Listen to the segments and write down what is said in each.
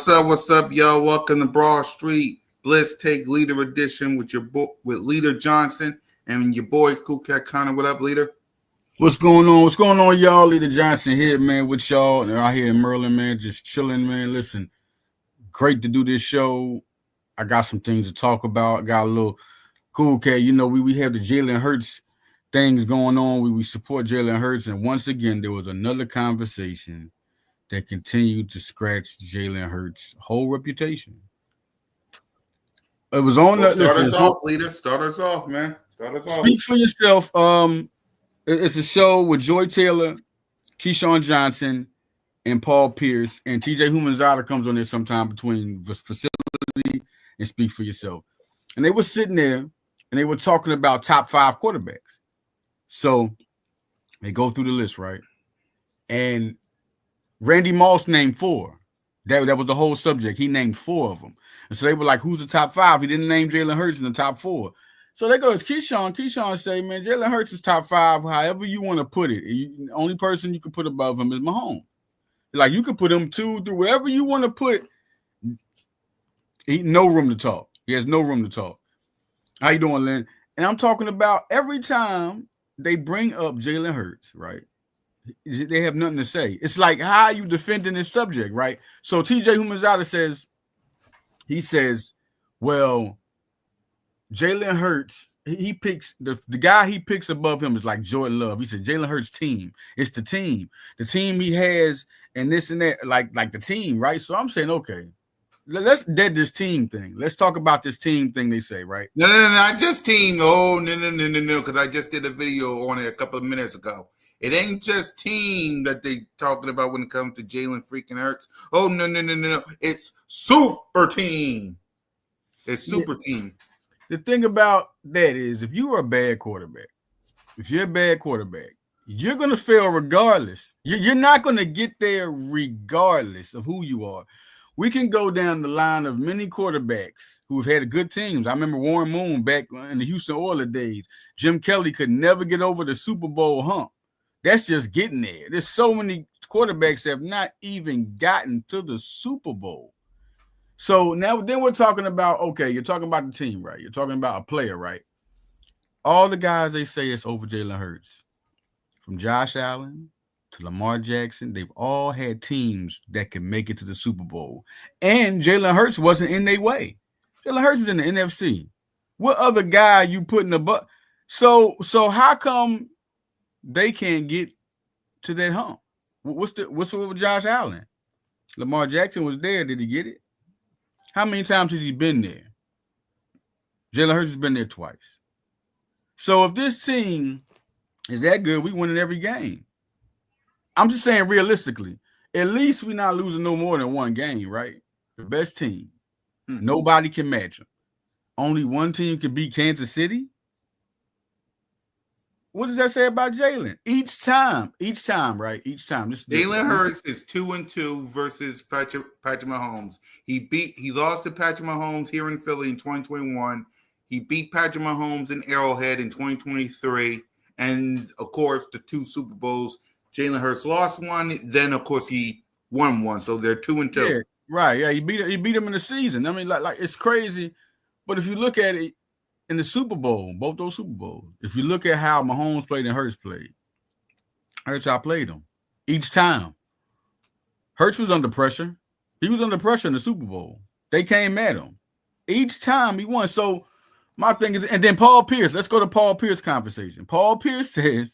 What's up, y'all? Welcome to Broad Street Blitz Take Leader Edition with with Leader Johnson and your boy Cool Cat Connor. What up, Leader? What's going on? What's going on, y'all? Leader Johnson here, man, with y'all. And out here in Merlin, man, just chilling, man. Listen, great to do this show. I got some things to talk about. Got a little Cool Cat. You know, we have the Jalen Hurts things going on. We support Jalen Hurts. And once again, there was another conversation that continued to scratch Jalen Hurts' whole reputation. It was on the start us off, Leader. Start us off, man. Start us off. Speak for yourself. It's a show with Joy Taylor, Keyshawn Johnson, and Paul Pierce, and TJ Humanzada comes on there sometime between the facility and Speak for Yourself. And they were sitting there and they were talking about top 5 quarterbacks. So they go through the list, right? And Randy Moss named 4. That was the whole subject. He named 4 of them. And so they were like, who's the top 5? He didn't name Jalen Hurts in the top 4. So they go, it's Keyshawn. Keyshawn say, man, Jalen Hurts is top 5, however you want to put it. The only person you can put above him is Mahomes. Like, you could put him 2 through wherever you want to put. No room to talk. He has no room to talk. How you doing, Lynn? And I'm talking about every time they bring up Jalen Hurts, right? They have nothing to say. It's like, how are you defending this subject, right? So TJ Humanzada says, well, Jalen Hurts, he picks the guy he picks above him is like Jordan Love. He said Jalen Hurts' team. It's the team he has, and this and that, like the team, right? So I'm saying, okay, let's dead this team thing. Let's talk about this team thing. They say, right? No, not just team. Oh, no, because I just did a video on it a couple of minutes ago. It ain't just team that they talking about when it comes to Jalen freaking Hurts. Oh, no. It's super team. It's super team. The thing about that is, if you are a bad quarterback, you're going to fail regardless. You're not going to get there regardless of who you are. We can go down the line of many quarterbacks who've had good teams. I remember Warren Moon back in the Houston Oilers days. Jim Kelly could never get over the Super Bowl hump. That's just getting there. There's so many quarterbacks that have not even gotten to the Super Bowl. So then we're talking about, okay, you're talking about the team, right? You're talking about a player, right? All the guys they say it's over Jalen Hurts. From Josh Allen to Lamar Jackson, they've all had teams that can make it to the Super Bowl. And Jalen Hurts wasn't in their way. Jalen Hurts is in the NFC. What other guy you put in the butt? So how come they can't get to that hump? What's with Josh Allen? Lamar Jackson was there. Did he get it? How many times has he been there? Jalen Hurts has been there twice. So if this team is that good, we win in every game. I'm just saying realistically, at least we're not losing no more than one game, right? The best team. Nobody can match them. Only one team can beat Kansas City. What does that say about Jalen? Each time, right? Each time. Jalen Hurts is 2-2 versus Patrick Mahomes. He lost to Patrick Mahomes here in Philly in 2021. He beat Patrick Mahomes in Arrowhead in 2023. And of course, the 2 Super Bowls, Jalen Hurts lost one. Then of course he won one. So they're 2-2. Yeah, right. Yeah, he beat him in the season. I mean, like it's crazy. But if you look at it, in the Super Bowl, both those Super Bowls, if you look at how Mahomes played and Hurts played, Hurts outplayed him each time. Hurts was under pressure. He was under pressure in the Super Bowl. They came at him. Each time he won. So my thing is, and then Paul Pierce, let's go to Paul Pierce conversation. Paul Pierce puts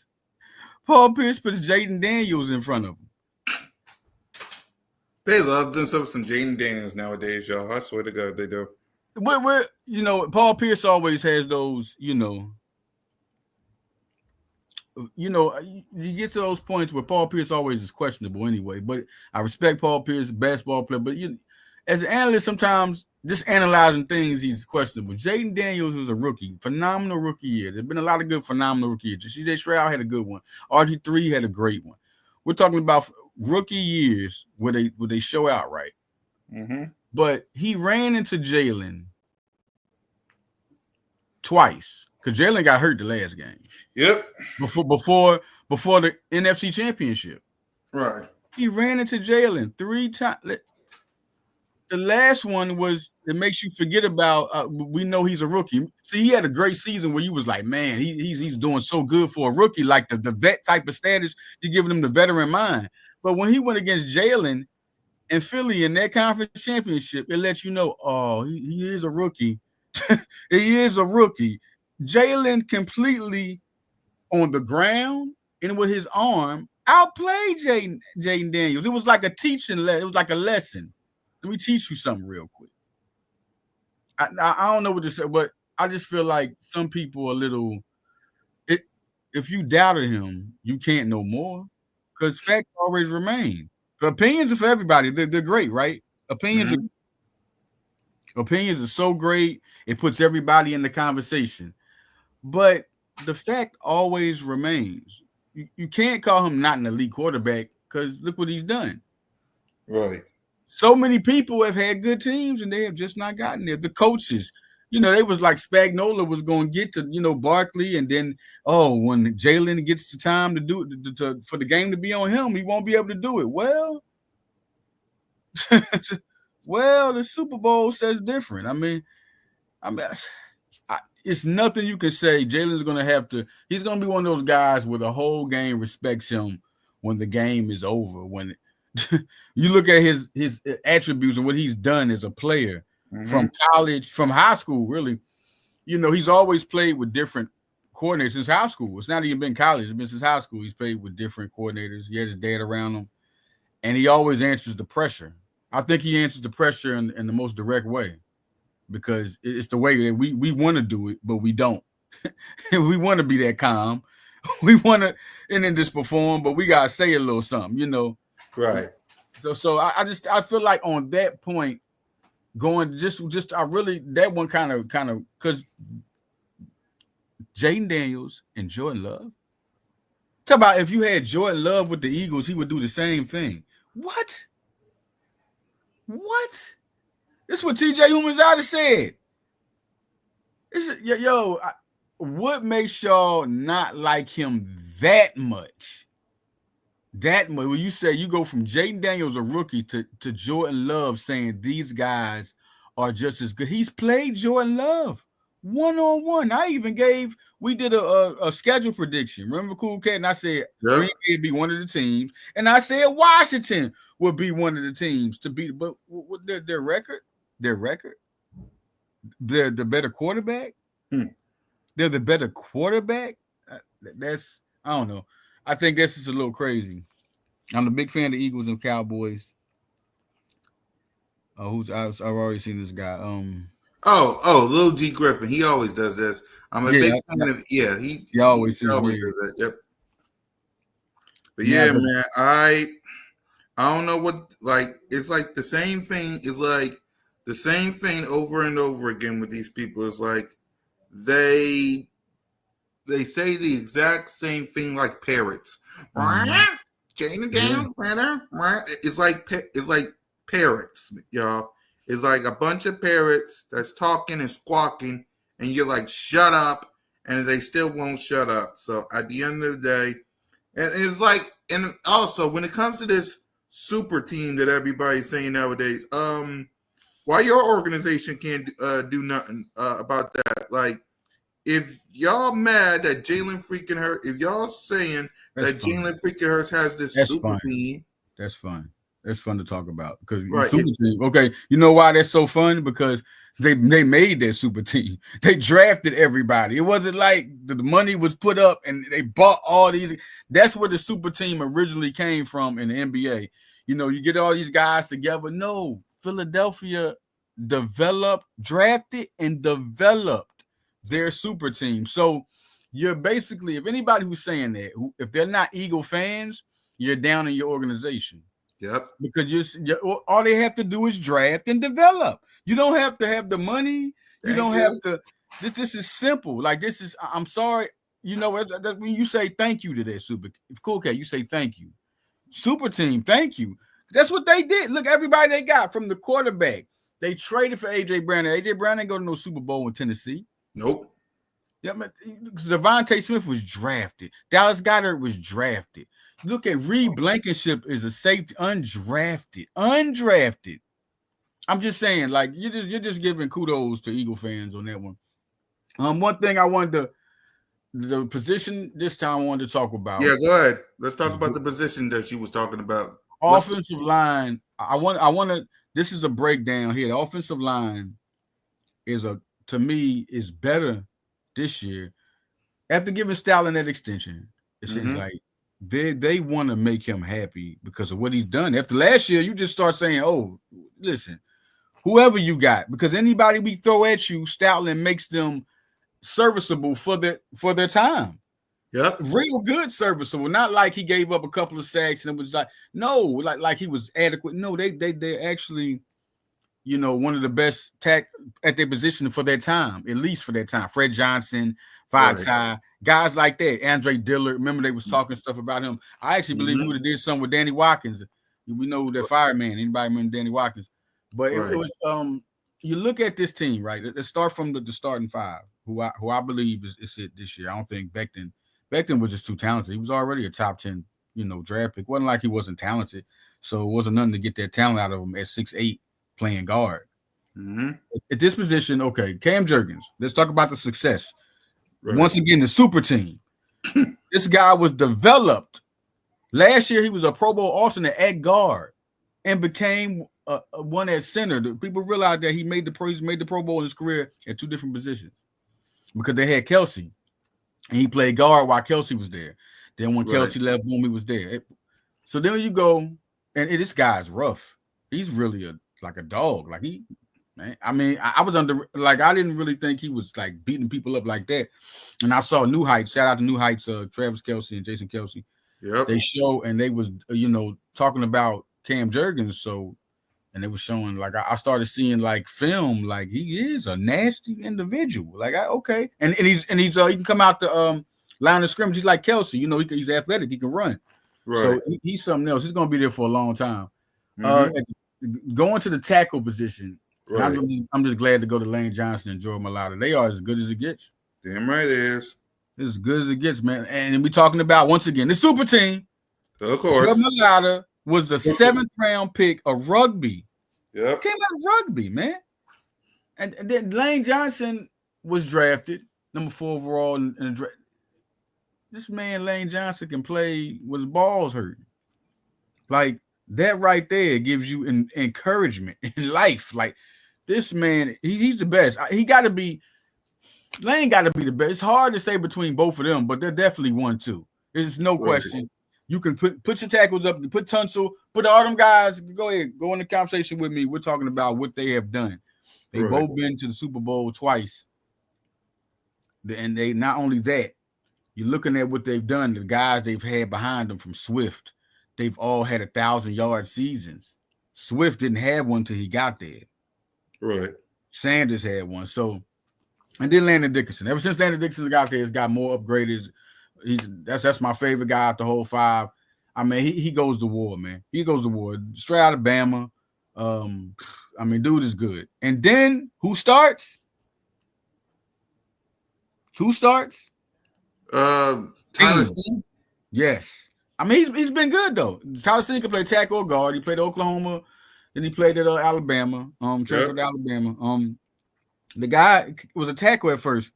Jaden Daniels in front of him. They love themselves some Jaden Daniels nowadays, y'all. I swear to God, they do. We're Paul Pierce always has those, you get to those points where Paul Pierce always is questionable anyway. But I respect Paul Pierce, basketball player. But as an analyst, sometimes just analyzing things, he's questionable. Jaden Daniels was a rookie, phenomenal rookie year. There's been a lot of good, phenomenal rookie years. CJ Stroud had a good one. RG3 had a great one. We're talking about rookie years where they show out, right? Mm-hmm. But he ran into Jalen twice because Jalen got hurt the last game. Yep. Before the NFC Championship. Right. He ran into Jalen 3 times. The last one was it makes you forget about. We know he's a rookie. See, he had a great season where you was like, man, he's doing so good for a rookie, like the vet type of status. You're giving him the veteran mind. But when he went against Jalen and Philly in that conference championship, it lets you know, oh, he is a rookie. He is a rookie. Jalen completely on the ground and with his arm outplayed Jaden Daniels. It was like a teaching lesson. It was like a lesson. Let me teach you something real quick. I don't know what to say, but I just feel like some people are a little. If you doubted him, you can't know more because facts always remain. The opinions are for everybody. They're great, right? Opinions are so great. It puts everybody in the conversation. But the fact always remains. You can't call him not an elite quarterback because look what he's done. Right. So many people have had good teams and they have just not gotten there. The coaches, they was like Spagnuolo was going to get to, Barkley, and then, when Jalen gets the time to do it, for the game to be on him, he won't be able to do it. Well, the Super Bowl says different. I mean, it's nothing you can say. Jalen's going to have to. He's going to be one of those guys where the whole game respects him when the game is over. When you look at his attributes and what he's done as a player from college, from high school, really, he's always played with different coordinators since high school. It's not even been college. It's been since high school. He's played with different coordinators. He has his dad around him, and he always answers the pressure. I think he answers the pressure in the most direct way because it's the way that we want to do it, but we don't. We want to be that calm. We want to and then just perform, but we got to say a little something, Right. So I feel like on that point, going I really that one kind of because Jaden Daniels and Jordan Love. Talk about if you had Jordan Love with the Eagles, he would do the same thing. What? This is what TJ Humanzada said. What makes y'all not like him that much? When you say you go from Jaden Daniels, a rookie, to Jordan Love, saying these guys are just as good. He's played Jordan Love one-on-one. We did a schedule prediction. Remember Cool Cat? And I said Green Bay would be one of the teams. And I said Washington would be one of the teams to beat. But their record, they're the better quarterback. They're the better quarterback. That's, I don't know. I think this is a little crazy. I'm a big fan of the Eagles and Cowboys. I've already seen this guy. Lil G Griffin. He always does this. I'm a big fan of. Yeah, he always does that. Yep. But man, I don't know what, like, it's like the same thing. It's like the same thing over and over again with these people. It's like they say the exact same thing like parrots. Jane and Daniels better. It's like parrots, y'all. It's like a bunch of parrots that's talking and squawking, and you're like, shut up, and they still won't shut up. So at the end of the day, and it's like, and also when it comes to this super team that everybody's saying nowadays, why your organization can't do nothing about that? Like, if y'all mad that Jalen freaking Hurts, if y'all saying that Jalen freaking Hurts has this super team, that's fine. That's fun to talk about because super team. Okay, you know why that's so fun? Because they made that super team. They drafted everybody. It wasn't like the money was put up and they bought all these. That's where the super team originally came from in the NBA. You get all these guys together. No, Philadelphia drafted and developed their super team. So you're basically, if anybody who's saying that, if they're not Eagle fans, you're down in your organization. Yep. Because all they have to do is draft and develop. You don't have to have the money. You don't have to. This is simple. Like, this is, I'm sorry. When you say thank you to that super, Cool Cat, you say thank you. Super team, thank you. That's what they did. Look, everybody they got from the quarterback. They traded for A.J. Brown. A.J. Brown ain't go to no Super Bowl in Tennessee. Nope. Yeah, Devontae Smith was drafted. Dallas Goedert was drafted. Look at Reed Blankenship is a safety, undrafted. I'm just saying, like you're just giving kudos to Eagle fans on that one. One thing I wanted to the position this time I wanted to talk about. Yeah, go ahead. Let's talk about the position that you was talking about. Offensive line. I want to. This is a breakdown here. The offensive line to me is better this year after giving Stalin that extension. It seems like they want to make him happy because of what he's done. After last year, you just start saying, "Oh, listen, whoever you got, because anybody we throw at you, Stalin makes them serviceable for their time." Yep. Real good serviceable. Not like he gave up a couple of sacks and it was like, no, like he was adequate. No, they're actually, one of the best tack at their position for their time, at least for their time. Fred Johnson, Vitae, guys like that. Andre Dillard. Remember they was talking stuff about him. I actually believe we would have did something with Danny Watkins. We know that fireman. Anybody remember Danny Watkins? But it was you look at this team, right? Let's start from the starting five, who I believe is it this year. I don't think Becton was just too talented. He was already a top 10, draft pick. It wasn't like he wasn't talented. So it wasn't nothing to get that talent out of him at 6'8", playing guard. At this position, okay, Cam Jurgens. Let's talk about the success. Right. Once again, the super team. This guy was developed. Last year, he was a Pro Bowl alternate at guard and became one at center. People realized that he made the Pro Bowl in his career at two different positions because they had Kelsey. And he played guard while Kelsey was there. Then when Kelsey left, boom, he was there. So then you go, and this guy's rough. He's really like a dog. Like I mean, I was I didn't really think he was like beating people up like that. And I saw New Heights. Shout out to New Heights, Travis Kelsey and Jason Kelsey. Yep. They show, and they was, talking about Cam Jurgens. So, and they was showing, like, I started seeing like film, like he is a nasty individual. Like, okay. And he's he can come out the line of scrimmage. He's like Kelsey, he's athletic, he can run. Right. So he's something else. He's gonna be there for a long time. Going to the tackle position. Right. I'm just glad to go to Lane Johnson and Jordan Mailata. They are as good as it gets. Damn right it is. It's as good as it gets, man. And we're talking about, once again, the super team. Of course. Jordan Mailata was the 7th round pick of rugby. Yep. Came out of rugby, man. And then Lane Johnson was drafted number 4 overall in the draft. This man, Lane Johnson, can play with his balls hurting. Like, that right there gives you an encouragement in life. Like, this man, he's the best. Lane got to be the best. It's hard to say between both of them, but they're definitely 1-2. There's no question. You can put your tackles up, put Tunsil, put all them guys. Go ahead, go in the conversation with me. We're talking about what they have done. They both been to the Super Bowl twice. And they, not only that, you're looking at what they've done, the guys they've had behind them from Swift. They've all had 1,000-yard seasons. Swift didn't have one till he got there. Right. Sanders had one. So, and then Landon Dickerson. Ever since Landon Dickerson got there, he's got more upgraded. That's my favorite guy out the whole 5. I mean, he goes to war, man. He goes to war. Straight out of Bama. I mean, dude is good. And then who starts? Tyler Steen. Yes. I mean, he's been good though. Tyler Steen can play tackle or guard. He played at Oklahoma, then he played at Alabama. Transferred to Alabama. The guy was a tackle at first.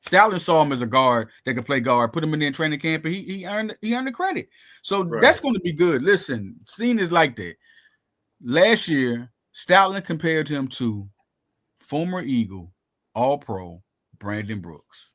Stalin saw him as a guard that could play guard, put him in training camp, and he earned the credit. So that's going to be good. Listen, Steen is like that. Last year, Stalin compared him to former Eagle, All-Pro Brandon Brooks.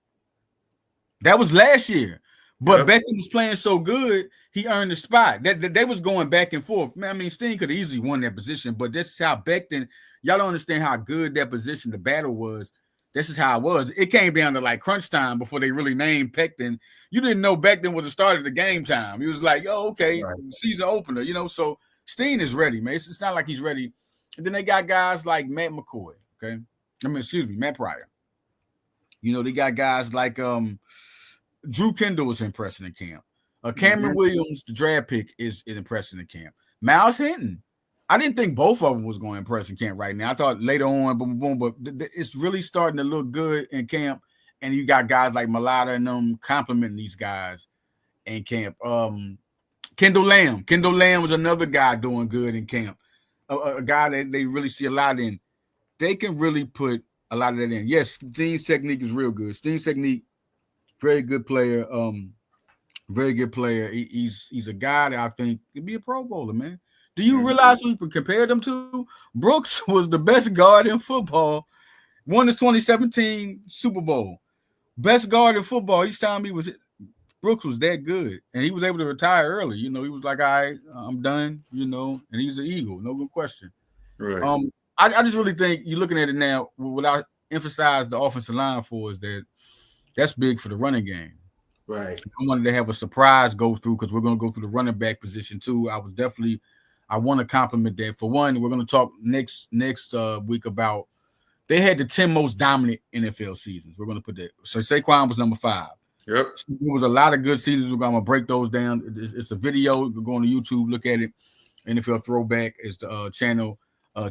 That was last year. But Becton was playing so good, he earned the spot. They was going back and forth. Man, I mean, Steen could have easily won that position, but this is how Becton, y'all don't understand how good that position, the battle was. This is how it was. It came down to like crunch time before they really named Becton. You didn't know Becton was the start of the game time. He was like, yo, okay, season opener, so Steen is ready, man. It's not like he's ready. And then they got guys like Matt McCoy, okay? Matt Pryor. They got guys like Drew Kendall was impressing in camp. Cameron Williams, the draft pick, is impressing in camp. Miles Hinton. I didn't think both of them was going to impress in camp right now. I thought later on, boom, boom, but it's really starting to look good in camp. And you got guys like Mailata and them complimenting these guys in camp. Kendall Lamb. Kendall Lamb was another guy doing good in camp. a guy that they really see a lot in, they can really put a lot of that in. Yes, Steen's technique is real good. Steen's technique, very good player. Very good player. He's a guy that I think could be a Pro Bowler, man. Do you realize who you can compare them to? Brooks was the best guard in football. Won the 2017 Super Bowl. Best guard in football. Each time Brooks was that good, and he was able to retire early. He was like, all right, I'm done. And he's an Eagle, no good question. Right. I just really think you're looking at it now. What I emphasize the offensive line for is that's big for the running game. Right. I wanted to have a surprise go through because we're going to go through the running back position too. I want to compliment that. For one, we're going to talk next week about they had the 10 most dominant NFL seasons. We're going to put that. So Saquon was number 5. Yep. So there was a lot of good seasons. We're going to break those down. It's a video. Go on to YouTube, look at it. NFL Throwback is the channel.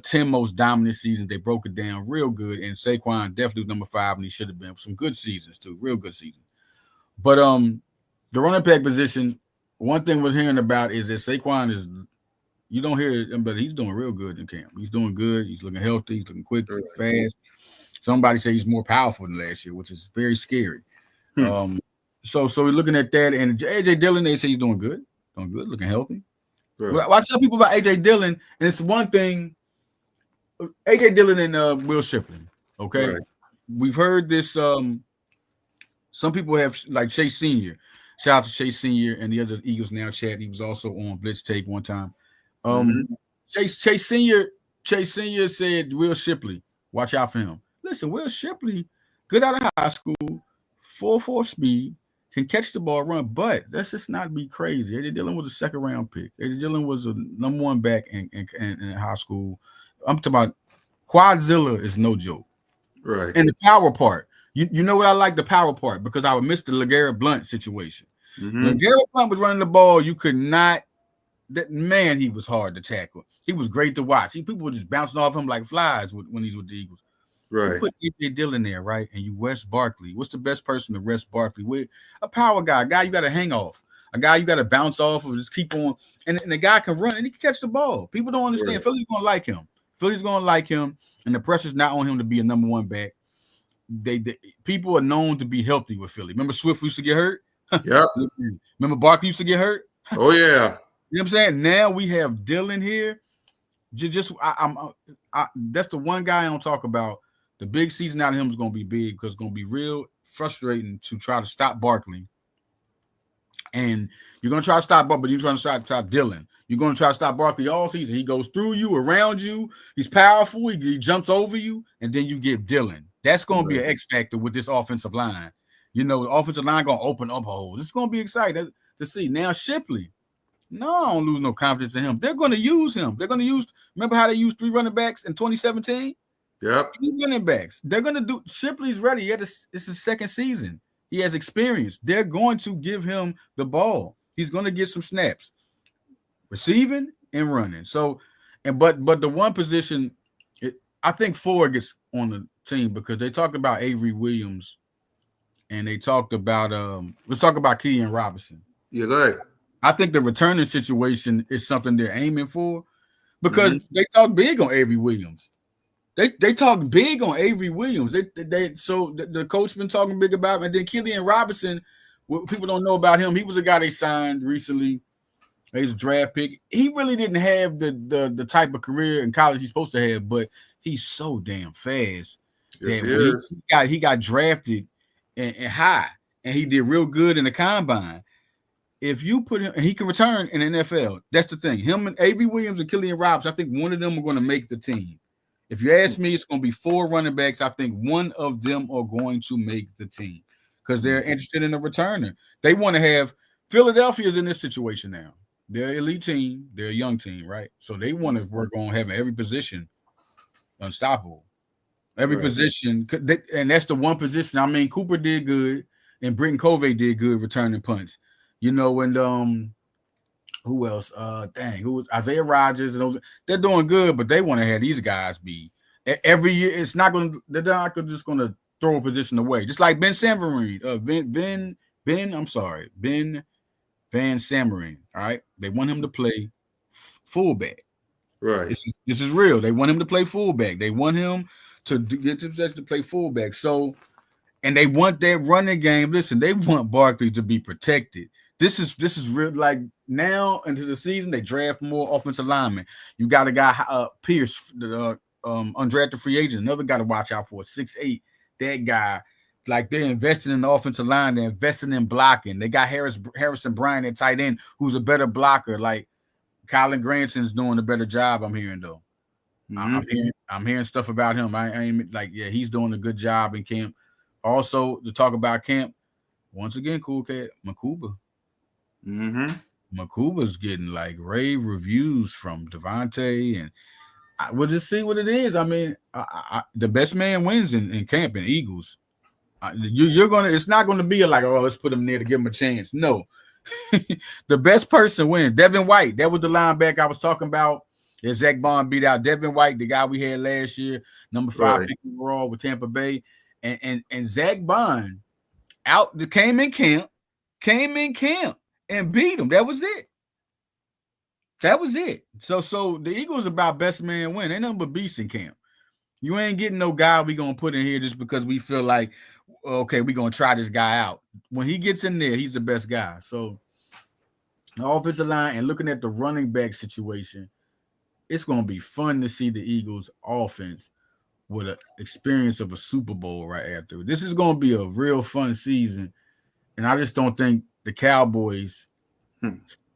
10 most dominant seasons. They broke it down real good. And Saquon definitely was number 5, and he should have been. Some good seasons too. Real good seasons. But the running back position, one thing we're hearing about is that Saquon is, you don't hear it, but he's doing real good in camp. He's doing good. He's looking healthy. He's looking quick, fast. Somebody say he's more powerful than last year, which is very scary. So we're looking at that. And AJ Dillon, they say he's doing good, looking healthy. Right. I tell people about AJ Dillon, and it's one thing. AJ Dillon and Will Shipley. Okay, right. We've heard this. Some people have, like Chase Senior. Shout out to Chase Senior and the other Eagles Now chat. He was also on Blitz Tape one time. Chase Senior said Will Shipley, watch out for him. Listen, Will Shipley, good out of high school, 4.4 speed, can catch the ball, run, but let's just not be crazy. AJ Dillon was a second-round pick. AJ Dillon was a number 1 back in high school. I'm talking about Quadzilla is no joke. Right. And the power part. You know what I like the power part because I would miss the LeGarrette Blount situation. LeGarrette Blount was running the ball. You could not. That man, he was hard to tackle. He was great to watch. People were just bouncing off him like flies when he's with the Eagles. Right. You put AJ Dillon there, right? And you Wes Barkley. What's the best person to rest Barkley with? A power guy, a guy you got to hang off, a guy you got to bounce off of, just keep on. And the guy can run and he can catch the ball. People don't understand. Right. Philly's going to like him. And the pressure's not on him to be a number 1 back. They people are known to be healthy with Philly. Remember Swift used to get hurt? Yeah. Remember Barkley used to get hurt? Oh yeah. You know what I'm saying? Now we have Dillon here. That's the one guy I don't talk about. The big season out of him is going to be big because it's going to be real frustrating to try to stop Barkley. And you're going to try to stop Barkley, but you're trying to stop Dillon. You're going to try to stop Barkley all season. He goes through you, around you. He's powerful. He jumps over you, and then you get Dillon. That's going to be an X factor with this offensive line. The offensive line going to open up holes. It's going to be exciting to see. Now, Shipley, no, I don't lose no confidence in him. They're going to use him. Remember how they used 3 running backs in 2017? Yep. 3 running backs. They're going to do, Shipley's ready. It's his second season. He has experience. They're going to give him the ball. He's going to get some snaps, receiving and running. So, but the one position, I think Ford gets on the team because they talked about Avery Williams and they talked about let's talk about Keaton Robinson. Yeah, go ahead. I think the returning situation is something they're aiming for because they talk big on Avery Williams. They talk big on Avery Williams. So the coach been talking big about him. And then Keaton Robinson, what people don't know about him, he was a guy they signed recently. He was a draft pick. He really didn't have the type of career in college he's supposed to have, but he's so damn fast. Yes, he is. He got drafted and high, and he did real good in the combine. If you put him, and he can return in the NFL. That's the thing. Him and Avery Williams and Keaton Robinson, I think one of them are going to make the team. If you ask me, it's going to be 4 running backs. I think one of them are going to make the team because they're interested in a returner. They want to have Philadelphia's in this situation now. They're an elite team. They're a young team, right? So they want to work on having every position unstoppable. Every position, and that's the one position. I mean, Cooper did good, and Britton Covey did good returning punts. And who else? Who was Isaiah Rodgers? And those, they're doing good, but they want to have these guys be every year. It's not going to. They're not just going to throw a position away. Just like Ben Samarine, Ben Van Samarine. All right, they want him to play fullback. Right. This is This is real. They want him to play fullback. They want him to get to possession to play fullback. So, and they want that running game. Listen, they want Barkley to be protected. This is real. Like now into the season, they draft more offensive linemen. You got a guy, Pierce, the undrafted free agent. Another guy to watch out for, 6'8". That guy, like they're investing in the offensive line. They're investing in blocking. They got Harrison Bryant at tight end, who's a better blocker. Like Colin Granson's doing a better job. I'm hearing though. Mm-hmm. I'm hearing stuff about him. I ain't like, yeah, he's doing a good job in camp. Also, to talk about camp, once again, cool cat, Makuba. Mm-hmm. Makuba's getting like rave reviews from Devontae, and we'll just see what it is. I mean, the best man wins in camp in Eagles. You're gonna. It's not going to be like, oh, let's put him there to give him a chance. No, the best person wins. Devin White, that was the linebacker I was talking about. Yeah, Zach Bond beat out Devin White, the guy we had last year, number 5 pick overall with Tampa Bay, and Zach Bond came in camp and beat him. That was it. So the Eagles about best man win. Ain't nothing but beasts in camp. You ain't getting no guy we gonna put in here just because we feel like, okay, we gonna try this guy out. When he gets in there, he's the best guy. So the offensive line and looking at the running back situation, it's gonna be fun to see the Eagles offense with an experience of a Super Bowl right after. This is gonna be a real fun season, and I just don't think the Cowboys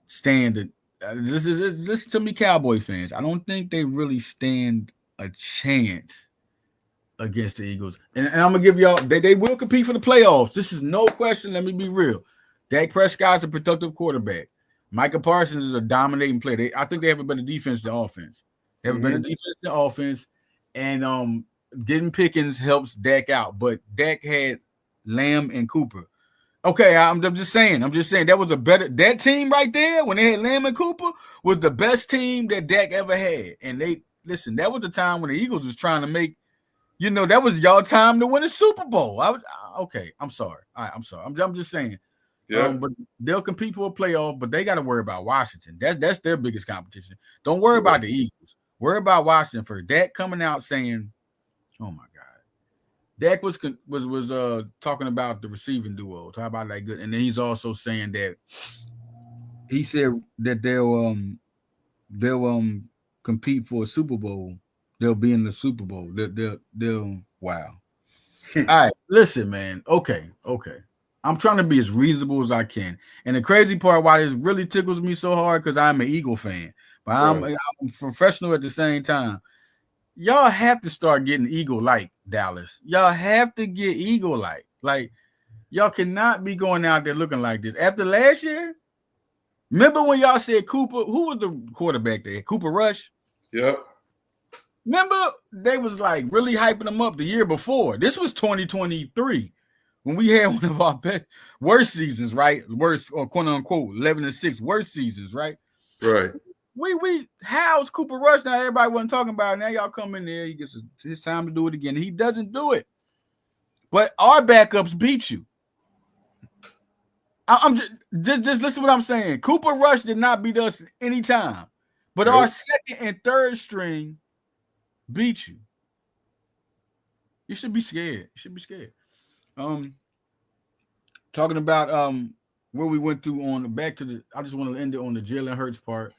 stand it. Listen to me, Cowboy fans. I don't think they really stand a chance against the Eagles. And I'm gonna give y'all, they will compete for the playoffs. This is no question. Let me be real. Dak Prescott's a productive quarterback. Micah Parsons is a dominating player. I think they have a better defense than offense. They have a better defense than offense, and getting Pickens helps Dak out. But Dak had Lamb and Cooper. Okay, I'm just saying that was that team right there when they had Lamb and Cooper was the best team that Dak ever had. And that was the time when the Eagles was trying to make, that was y'all time to win a Super Bowl. I'm sorry. I'm sorry. I'm just saying. Yeah. But they'll compete for a playoff, but they got to worry about Washington. That's their biggest competition. Don't worry about the Eagles. Worry about Washington first. Dak coming out saying, "Oh my God." Dak was talking about the receiving duo. Talk about that good, and then he's also saying that he said that they'll compete for a Super Bowl. They'll be in the Super Bowl. They'll wow. All right, listen, man. Okay. I'm trying to be as reasonable as I can, and the crazy part why this really tickles me so hard because I'm an Eagle fan, but I'm professional at the same time. Y'all have to start getting Eagle-like, Dallas. Y'all have to get Eagle-like. Like, y'all cannot be going out there looking like this. After last year, remember when y'all said Cooper, who was the quarterback there? Cooper Rush? Yep. Remember, they was like really hyping him up the year before. This was 2023 when we had one of our worst seasons, right? Worst, or quote unquote, 11-6 worst seasons, right? Right. How's Cooper Rush? Now everybody wasn't talking about it. Now y'all come in there, he gets his time to do it again. He doesn't do it. But our backups beat you. I'm just listen to what I'm saying. Cooper Rush did not beat us anytime. But our second and third string beat you. You should be scared. Talking about where we went through I just want to end it on the Jalen Hurts part.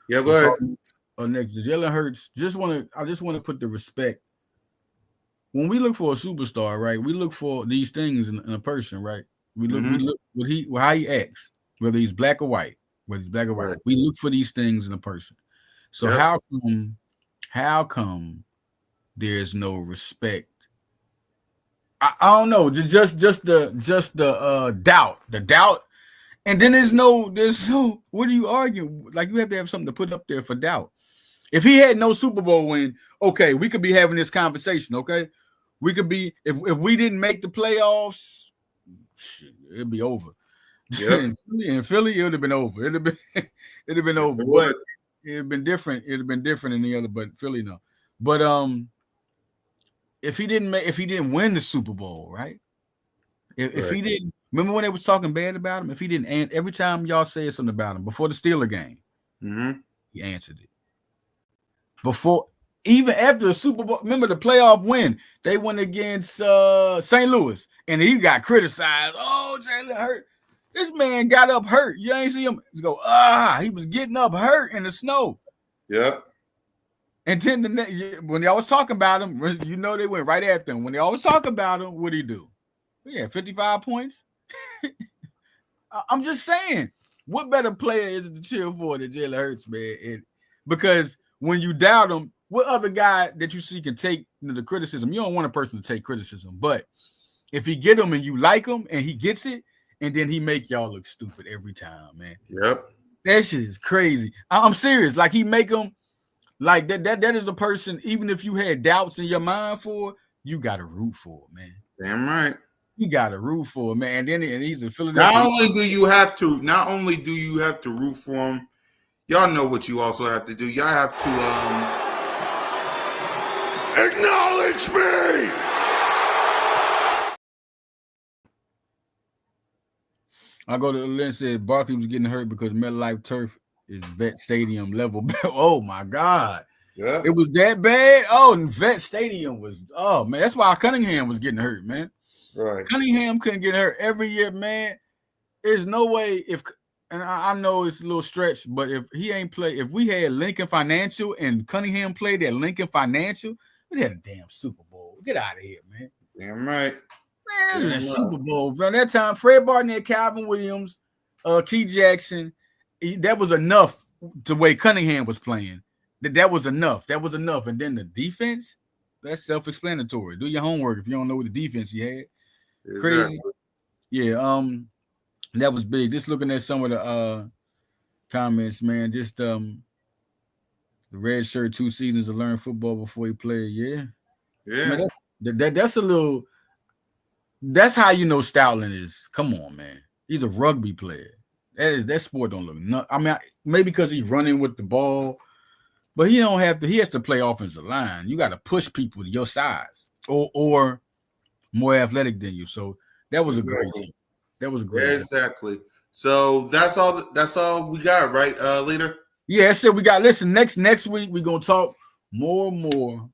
Yeah, go ahead. Next, Jalen Hurts. I just want to put the respect. When we look for a superstar, right? We look for these things in a person, right? We look how he acts, whether he's black or white. Right. We look for these things in a person. So how come there's no respect? I don't know. Just the doubt. The doubt. And then there's no, what do you argue? Like, you have to have something to put up there for doubt. If he had no Super Bowl win, okay, we could be having this conversation, okay? We could be, if we didn't make the playoffs, shit, it'd be over. Yep. in Philly, it would have been over. It'd have been over. But it'd have been different. It'd have been different in the other, but Philly, no. But if he didn't win the Super Bowl, right? If he didn't, remember when they was talking bad about him? If he didn't, and every time y'all said something about him before the Steeler game, he answered it. before, even after the Super Bowl. Remember the playoff win? They went against St. Louis, and he got criticized. Oh, Jalen hurt. This man got up hurt. You ain't see him go. He was getting up hurt in the snow. Yep. And then when y'all was talking about him, you know they went right after him. When they always talk about him, what'd he do? He had 55 points. I'm just saying, what better player is it to cheer for than Jalen Hurts, man? Because when you doubt him, what other guy that you see can take the criticism? You don't want a person to take criticism, but if he get him and you like him and he gets it, and then he make y'all look stupid every time, man. Yep. That shit is crazy. I'm serious. Like he make them like that. That is a person. Even if you had doubts in your mind for, you got to root for, man. Damn right. You got to root for, man. And he's in Philadelphia. Not only do you have to root for him, y'all know what you also have to do. Y'all have to acknowledge me. I go to Lynn said Barkley was getting hurt because MetLife turf is Vet Stadium level. Oh my God. Yeah. It was that bad. Oh, and Vet Stadium was, oh man, that's why Cunningham was getting hurt, man. Right. Cunningham couldn't get hurt every year, man. There's no way and I know it's a little stretch, but if he ain't play, if we had Lincoln Financial and Cunningham played at Lincoln Financial, we had a damn Super Bowl. Get out of here, man. Damn right. Man, that Super Bowl. Around that time, Fred Barnett, Calvin Williams, Key Jackson, that was enough the way Cunningham was playing. That was enough. That was enough. And then the defense, that's self-explanatory. Do your homework if you don't know what the defense he had. Exactly. Crazy. Yeah, that was big. Just looking at some of the comments, man. Just the red shirt 2 seasons to learn football before he played. Yeah. Yeah. Man, that's a little. That's how you know Stoutland is. Come on, man. He's a rugby player. That sport don't look. I mean, maybe because he's running with the ball, but he don't have to. He has to play offensive line. You got to push people to your size or more athletic than you. So that was a great game. That was great. Exactly. So that's all we got, right, leader? Yeah, I said we got. Listen, next week we're gonna talk more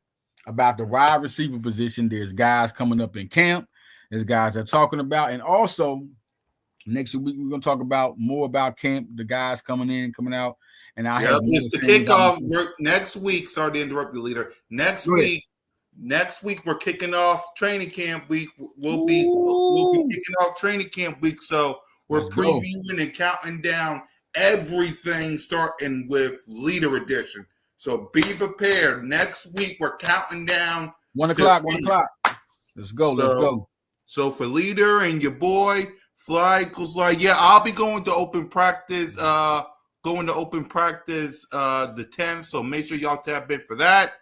about the wide receiver position. There's guys coming up in camp. There's guys that are talking about, and also next week we're gonna talk more about camp, the guys coming in, coming out, and I have it's the kickoff next week. Sorry to interrupt you, leader. Next week we're kicking off training camp week. We'll be kicking off training camp week, so we're previewing and counting down everything, starting with leader edition. So be prepared. Next week we're counting down 1 o'clock. 1 o'clock. Let's go. So for leader and your boy Fly Equals Fly, I'll be going to open practice. The 10th. So make sure y'all tap in for that.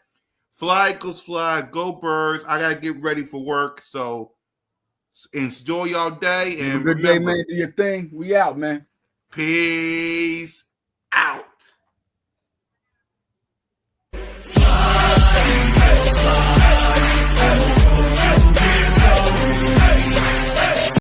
Fly Equals Fly. Go Birds. I gotta get ready for work. So enjoy y'all day and good day, man. Do your thing. We out, man. Peace.